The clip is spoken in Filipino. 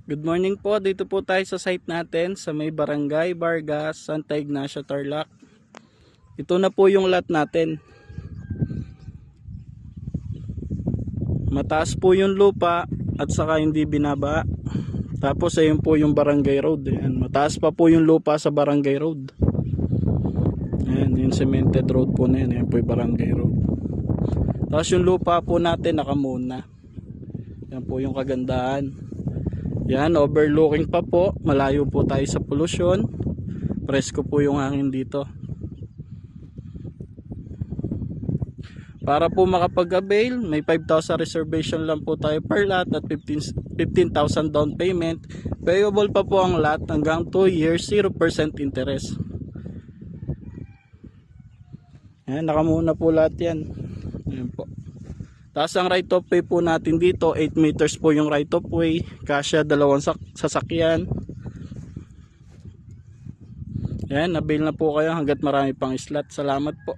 Good morning po, dito po tayo sa site natin sa may Barangay Vargas, Santa Ignacia, Tarlac. Ito na po yung lot natin. Mataas po yung lupa at saka hindi binaba. Tapos ayun po yung barangay road. Ayan, mataas pa po yung lupa sa barangay road. Ayan, yung cemented road po na yan. Ayan po yung barangay road. Tapos yung lupa po natin nakamuna. Yan po yung kagandahan. Yan, overlooking pa po. Malayo po tayo sa pollution. Presko po yung hangin dito. Para po makapag-avail, may 5,000 reservation lang po tayo per lot at 15,000 down payment. Payable pa po ang lot hanggang 2 years, 0% interest. Yan, nakamuna po lahat yan. Yan po. Tapos ang right of way po natin dito, 8 meters po yung right of way. Kasya dalawang sasakyan. Yan, avail na po kayo hanggat marami pang slot. Salamat po.